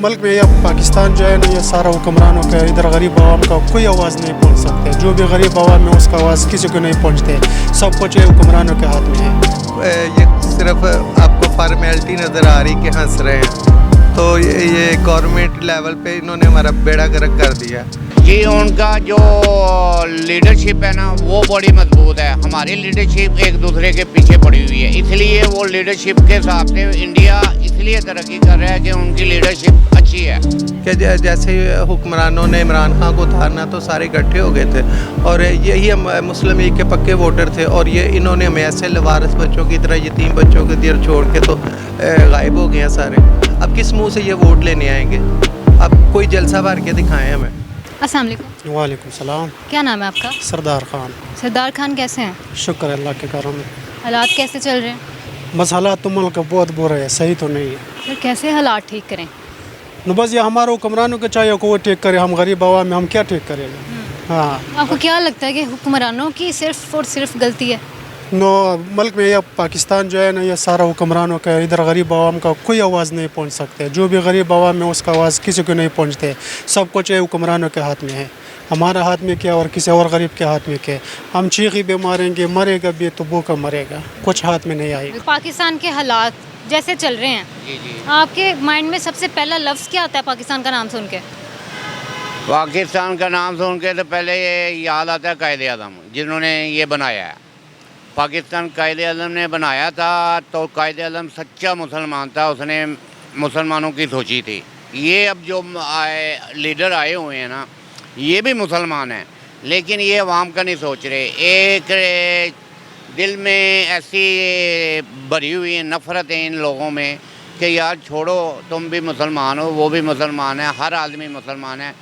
मुल्क में या पाकिस्तान जो है ना, ये सारा हुक्मरानों का, इधर गरीब आवाम का कोई आवाज़ नहीं पहुंच सकते। जो भी गरीब आवाम है उसका आवाज़ किसी को नहीं पहुंचते। सब कुछ ये हुक्मरानों के हाथ में है। ये सिर्फ आपको फॉर्मेलिटी नज़र आ रही कि हंस रहे हैं, तो ये गवर्नमेंट लेवल पे इन्होंने हमारा बेड़ा गर्क कर दिया। जी, उनका जो लीडरशिप है ना वो बड़ी मजबूत है। हमारी लीडरशिप एक दूसरे के पीछे पड़ी हुई है, इसलिए वो लीडरशिप के हिसाब से इंडिया इसलिए तरक्की कर रहा है कि उनकी लीडरशिप अच्छी है। कि जैसे हुक्मरानों ने इमरान खान को उतारना तो सारे इकट्ठे हो गए थे, और यही हम मुस्लिम लीग के पक्के वोटर थे, और ये इन्होंने हमें ऐसे लवारिस बच्चों की तरह यतीम बच्चों के दिल छोड़ के तो गायब हो गए हैं सारे। अब किस मुँह से ये वोट लेने आएंगे? अब कोई जलसा भर के दिखाएं हमें। अस्सलाम वालेकुम। वालेकुम सलाम। क्या नाम है आपका? सरदार खान। सरदार खान कैसे हैं? शुक्र अल्लाह के करम। हालात कैसे चल रहे हैं? बस हालात तो मुल्क का बहुत बुरा है, सही तो नहीं है। फिर कैसे हालात ठीक करें? न बस ये हमारे हुक्मरानों को चाहिए को वो ठीक करे, हम गरीब आवाम में हम क्या ठीक करेंगे? हाँ, आपको क्या लगता है कि हुक्मरानों की सिर्फ और सिर्फ गलती है? नो, मुल्क में या पाकिस्तान जो है ना, ये सारा हुक्मरानों का, इधर गरीब आवाम का कोई आवाज़ नहीं पहुंच सकते। जो भी गरीब आवाम है उसका आवाज़ किसी को नहीं पहुंचते। सब कुछ ये हुक्मरानों के हाथ में है। हमारा हाथ में क्या और किसी और गरीब के हाथ में क्या? हम चीखी भी मारेंगे, मरेगा भी तो भूखा मरेगा, कुछ हाथ में नहीं आएगा। पाकिस्तान के हालात जैसे चल रहे हैं, आपके माइंड में सबसे पहला लफ्ज़ क्या आता है पाकिस्तान का नाम सुन के? पाकिस्तान का नाम सुन के तो पहले ये याद आता है कायदे आज़म, जिन्होंने ये बनाया है। पाकिस्तान कायदे आज़म ने बनाया था तो कायदे आज़म सच्चा मुसलमान था, उसने मुसलमानों की सोची थी। ये अब जो लीडर आए हुए हैं ना, ये भी मुसलमान हैं, लेकिन ये अवाम का नहीं सोच रहे। एक दिल में ऐसी भरी हुई है नफ़रत है इन लोगों में कि यार छोड़ो, तुम भी मुसलमान हो, वो भी मुसलमान है, हर आदमी मुसलमान है।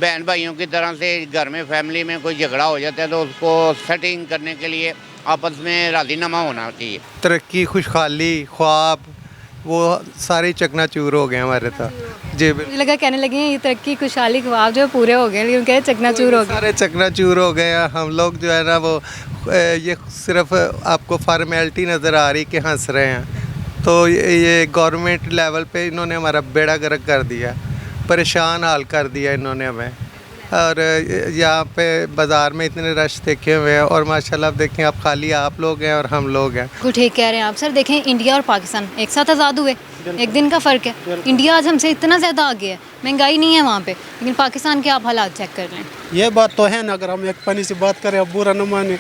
बहन भाइयों की तरह से घर में फैमिली में कोई झगड़ा हो जाता है तो उसको सेटिंग करने के लिए आपस में राज़ीनामा होना चाहिए। तरक्की, खुशहाली, ख्वाब वो सारे चकनाचूर हो गए हमारे साथ। जी मुझे लगा कहने लगे हैं ये तरक्की खुशहाली ख्वाब जो पूरे हो गए, लेकिन कहे चकनाचूर हो गए। सारे चकनाचूर हो गए हैं। हम लोग जो है ना वो ये सिर्फ आपको फॉर्मेलिटी नज़र आ रही कि हंस रहे हैं, तो ये गवर्नमेंट लेवल पे इन्होंने हमारा बेड़ा गर्क कर दिया, परेशान हाल कर दिया इन्होंने हमें। और यहाँ पे बाज़ार में इतने रश देखे हुए हैं, और माशाल्लाह आप देखें, आप खाली आप लोग हैं और हम लोग हैं। कुछ ठीक कह रहे हैं आप सर। देखें, इंडिया और पाकिस्तान एक साथ आज़ाद हुए, एक दिन का फ़र्क है। इंडिया आज हमसे इतना ज़्यादा आगे है, महंगाई नहीं है वहाँ पे, लेकिन पाकिस्तान के आप हालात चेक कर लें। ये बात तो है ना, अगर हम एक पानी से बात करें, अब बुरा न माने,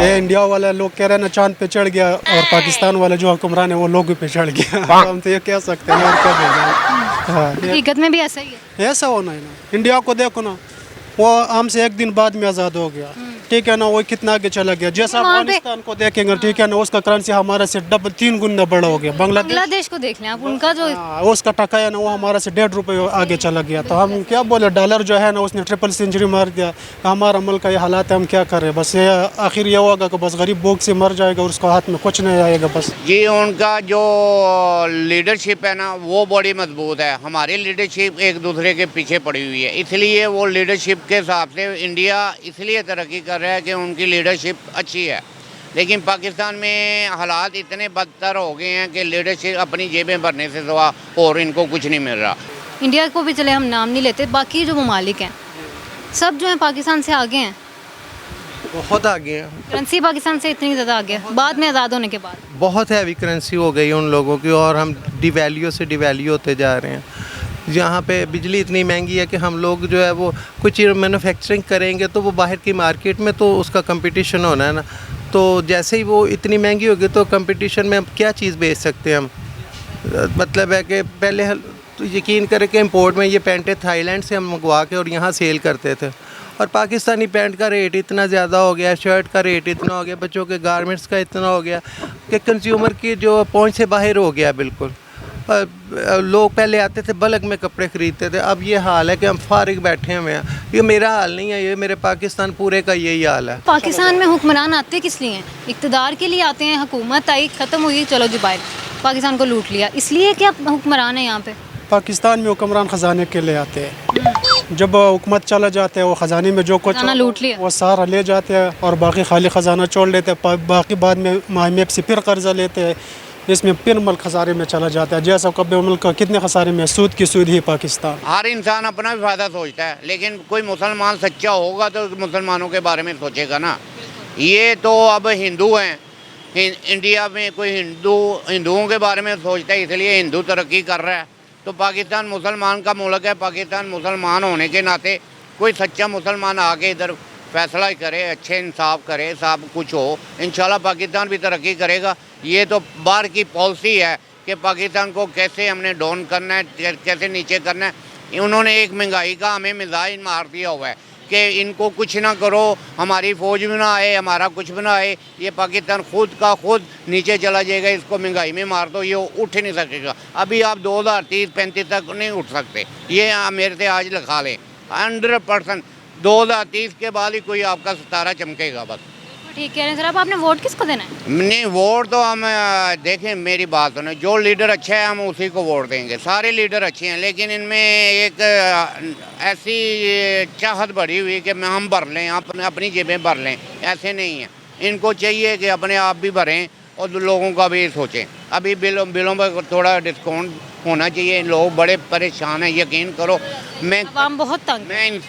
ये इंडिया वाले लोग कह रहे हैं ना चांद पे चढ़ गया, और पाकिस्तान वाले जो हुक्मरान है वो लोग पे चढ़ गया। हम तो ये कह सकते हैं, और क्या बोलें। हाँ, हकीकत में भी ऐसा ही है। ऐसा होना है ना। इंडिया को देखो ना, वो हमसे एक दिन बाद में आज़ाद हो गया, ठीक है ना, वो कितना आगे चला गया। जैसा अफगानिस्तान को देखेंगे, ठीक है ना, उसका करेंसी हमारा से डबल 3 गुना बड़ा हो गया। बांग्लादेश को देख लें आप, उनका जो उसका टका है ना वो हमारा से 1.5 रुपये आगे चला गया। तो हम क्या बोले, डॉलर जो है ना उसने ट्रिपल सेंचुरी मार दिया। हमारा मुल्क का ये हालात है, हम क्या करें? बस ये आखिर ये होगा कि बस गरीब भूख से मर जाएगा और उसको हाथ में कुछ नहीं आएगा बस। जी, उनका जो लीडरशिप है ना वो बड़ी मजबूत है। हमारी लीडरशिप एक दूसरे के पीछे पड़ी हुई है, इसलिए वो लीडरशिप के हिसाब से इंडिया इसलिए तरक्की कर रहा है कि उनकी लीडरशिप अच्छी है। लेकिन पाकिस्तान में हालात इतने बदतर हो गए हैं कि लीडरशिप अपनी जेबें भरने से सिवा और इनको कुछ नहीं मिल रहा। इंडिया को भी चले हम नाम नहीं लेते, बाकी जो ममालिक हैं सब जो हैं पाकिस्तान से आगे हैं, बहुत आगे हैं। करेंसी पाकिस्तान से इतनी ज़्यादा आगे है बाद में आज़ाद होने के बाद। बहुत हैवी करेंसी हो गई है उन लोगों की, और हम डिवैल्यू से डिवैल्यू होते जा रहे हैं। यहाँ पे बिजली इतनी महंगी है कि हम लोग जो है वो कुछ मैन्युफैक्चरिंग करेंगे तो वो बाहर की मार्केट में तो उसका कंपटीशन होना है ना, तो जैसे ही वो इतनी महंगी होगी तो कंपटीशन में हम क्या चीज़ बेच सकते हैं हम? मतलब है कि पहले तो यकीन करें कि इंपोर्ट में ये पैंटें थाईलैंड से हम मंगवा के और यहाँ सेल करते थे, और पाकिस्तानी पैंट का रेट इतना ज़्यादा हो गया, शर्ट का रेट इतना हो गया, बच्चों के गारमेंट्स का इतना हो गया कि कंज्यूमर की जो पहुँच से बाहर हो गया बिल्कुल। लोग पहले आते थे बल्क में कपड़े ख़रीदते थे, अब ये हाल है कि हम फारिग बैठे हुए हैं। ये मेरा हाल नहीं है, ये मेरे पाकिस्तान पूरे का यही हाल है। पाकिस्तान में हुक्मरान आते किस लिए हैं? इक़्तिदार के लिए आते हैं। हुकूमत आई, ख़त्म हुई, चलो जी बाहर, पाकिस्तान को लूट लिया, इसलिए क्या हुक्मरान है यहाँ पे? पाकिस्तान में हुक्मरान ख़जाने के लिए आते हैं। जब हुकूमत चला जाते हैं वो ख़जाने में जो कुछ लूट लिया वो सारा ले जाते हैं, और बाकी खाली ख़जाना छोड़ लेते हैं। बाकी बाद में IMF से फिर कर्जा लेते हैं, इसमें फिर मुल्क खसारे में चला जाता है। जैसा कभी मुल्क कितने खसारे में, सूद की सूद ही पाकिस्तान। हर इंसान अपना भी फ़ायदा सोचता है, लेकिन कोई मुसलमान सच्चा होगा तो मुसलमानों के बारे में सोचेगा ना। ये तो अब हिंदू हैं, इंडिया में कोई हिंदुओं के बारे में सोचता है, इसलिए हिंदू तरक्की कर रहा है। तो पाकिस्तान मुसलमान का मुल्क है। पाकिस्तान मुसलमान होने के नाते कोई सच्चा मुसलमान आके इधर फैसला करे, अच्छे इंसाफ करे, सब कुछ हो, इंशाल्लाह पाकिस्तान भी तरक्की करेगा। ये तो बाहर की पॉलिसी है कि पाकिस्तान को कैसे हमने डाउन करना है, कैसे नीचे करना है। उन्होंने एक महंगाई का हमें मिजाइल मार दिया हुआ है कि इनको कुछ ना करो, हमारी फ़ौज भी ना आए, हमारा कुछ भी ना आए, ये पाकिस्तान खुद का खुद नीचे चला जाएगा। इसको महंगाई में मार दो, ये उठ ही नहीं सकेगा। अभी आप 2030-35 तक नहीं उठ सकते, ये मेरे से आज लिखा लें 100%। 2030 के बाद ही कोई आपका सितारा चमकेगा बस। ठीक है सर, अब आपने वोट किसको देना है? नहीं, वोट तो हम देखें, मेरी बात सुनो, जो लीडर अच्छा है हम उसी को वोट देंगे। सारे लीडर अच्छे हैं, लेकिन इनमें एक ऐसी चाहत बढ़ी हुई कि हम भर लें, अपनी जेबें भर लें, ऐसे नहीं है। इनको चाहिए कि अपने आप भी भरें और लोगों का भी सोचें। अभी बिलों पर थोड़ा डिस्काउंट होना चाहिए, लोग बड़े परेशान हैं, यकीन करो। आवाम बहुत तंग।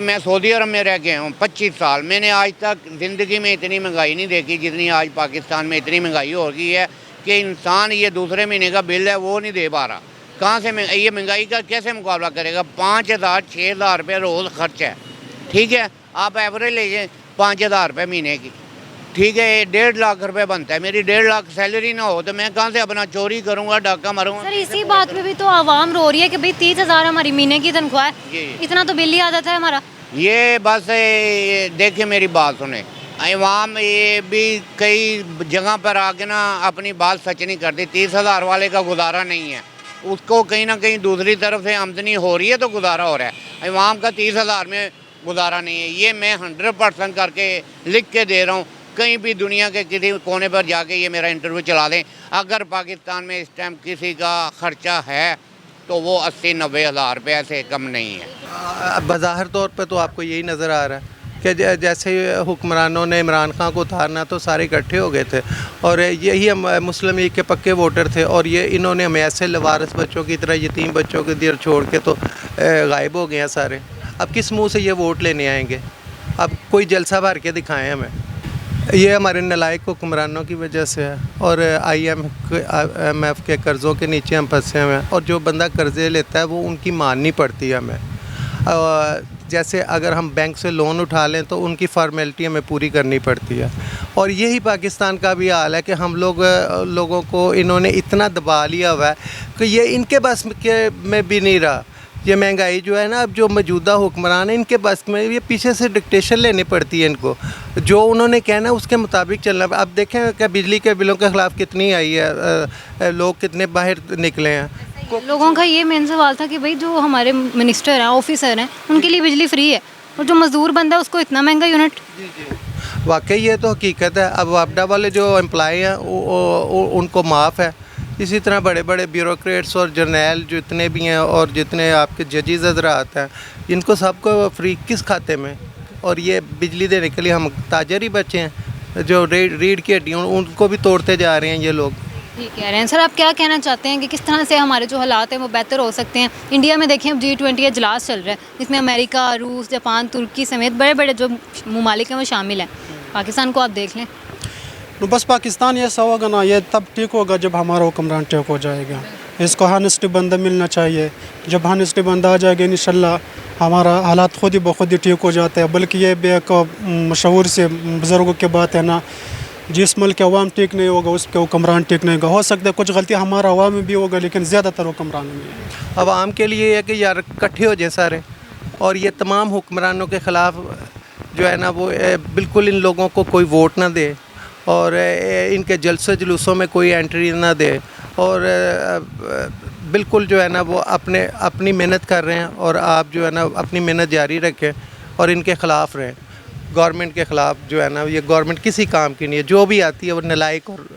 मैं सऊदी अरब में रह गया हूँ 25 साल, मैंने आज तक ज़िंदगी में इतनी महंगाई नहीं देखी जितनी आज पाकिस्तान में इतनी महंगाई हो गई है कि इंसान ये दूसरे महीने का बिल है वो नहीं दे पा रहा। कहाँ से ये महंगाई का कैसे मुकाबला करेगा? 5,000-6,000 रुपये रोज़ खर्च है, ठीक है। आप एवरेज लीजिए 5,000 रुपये महीने की, ठीक है। 1.5 लाख रुपए बनता है, मेरी 1.5 लाख सैलरी ना हो तो मैं कहाँ से अपना चोरी करूँगा, डाका मारूँगा? सर इसी बात पे भी तो आवाम रो रही है कि भाई 30,000 हमारी महीने की तनख्वाह है, इतना तो बिल ही आ जाता है हमारा। ये बस देखिए मेरी बात सुने, अवाम ये भी कई जगह पर आके ना अपनी बात सच नहीं करती। 30,000 वाले का गुजारा नहीं है, उसको कहीं ना कहीं दूसरी तरफ से आमदनी हो रही है तो गुजारा हो रहा है। अवाम का 30,000 में गुजारा नहीं है। ये मैं 100% करके लिख के दे रहा हूँ। कहीं भी दुनिया के किसी कोने पर जाके ये मेरा इंटरव्यू चला दें, अगर पाकिस्तान में इस टाइम किसी का ख़र्चा है तो वो 80-90 हज़ार रुपये से कम नहीं है। बज़ाहिर तौर पे तो आपको यही नज़र आ रहा है कि जैसे हुक्मरानों ने इमरान खान को उतारना तो सारे इकट्ठे हो गए थे और यही हम मुस्लिम लीग के पक्के वोटर थे और ये इन्होंने हमें ऐसे लवारिस बच्चों की तरह यतीम बच्चों के दिल छोड़ के तो गायब हो गए हैं सारे। अब किस मुँह से ये वोट लेने आएंगे? अब कोई जलसा भर के दिखाएँ हमें। ये हमारे नलायक हुक्मरानों की वजह से है और IMF के कर्ज़ों के नीचे हम फंसे हुए हैं और जो बंदा कर्ज़े लेता है वो उनकी माननी पड़ती है हमें। जैसे अगर हम बैंक से लोन उठा लें तो उनकी फॉर्मेलिटी हमें पूरी करनी पड़ती है और यही पाकिस्तान का भी हाल है कि हम लोगों को इन्होंने इतना दबा लिया हुआ है कि ये इनके बस में भी नहीं रहा। ये महंगाई जो है ना, अब जो मौजूदा हुक्मरान है इनके बस में, ये पीछे से डिक्टेशन लेनी पड़ती है इनको, जो उन्होंने कहना उसके मुताबिक चलना। अब देखें कि बिजली के बिलों के ख़िलाफ़ कितनी आई है, लोग कितने बाहर निकले हैं। लोगों का ये मेन सवाल था कि भाई जो हमारे मिनिस्टर हैं, ऑफिसर हैं, उनके लिए बिजली फ्री है और जो मज़दूर बंदा है उसको इतना महंगा यूनिट। वाकई ये तो हकीकत है। अब वापडा वाले जो एम्प्लॉय हैं उनको माफ़ है, इसी तरह बड़े बड़े ब्यूरोक्रेट्स और जर्नैल जितने भी हैं और जितने आपके जजेस हज़रात हैं, इनको सबको फ्री किस खाते में? और ये बिजली देने के लिए हम ताजर ही बचे हैं, जो रीढ़ की हड्डियाँ उनको भी तोड़ते जा रहे हैं ये लोग। ठीक कह रहे हैं सर। आप क्या कहना चाहते हैं कि किस तरह से हमारे जो हालात हैं वो बेहतर हो सकते हैं? इंडिया में देखें अब G20 इजलास चल रहा है जिसमें अमेरिका, रूस, जापान, तुर्की समेत बड़े बड़े जो ममालिक हैं वो शामिल हैं। पाकिस्तान को आप देख लें तो बस पाकिस्तान ऐसा होगा ना, ये तब ठीक होगा जब हमारा हुक्मरान ठीक हो जाएगा। इसको हॉनेस्टी बंदा मिलना चाहिए। जब हॉनेस्टी बंदा आ जाएगा इंशाल्लाह हमारा हालात खुद ही बखुद ही ठीक हो जाते हैं। बल्कि ये भी एक मशहूर से बुज़ुर्गों की बात है ना, जिस मुल्क के अवाम ठीक नहीं होगा उसके हुक्मरान ठीक नहीं होगा। हो सकता है कुछ गलती हमारा अवाम में भी होगा लेकिन ज़्यादातर हुक्मरान में है। अवाम के लिए है कि यार इकट्ठे हो जाए सारे और ये तमाम हुक्मरानों के ख़िलाफ़ जो है ना वो बिल्कुल इन लोगों को कोई वोट ना दे और इनके जलसे जुलूसों में कोई एंट्री ना दे और बिल्कुल जो है ना वो अपनी मेहनत कर रहे हैं और आप जो है ना अपनी मेहनत जारी रखें और इनके ख़िलाफ़ रहें। गवर्नमेंट के ख़िलाफ़ जो है ना, ये गवर्नमेंट किसी काम की नहीं है, जो भी आती है वो नलायक और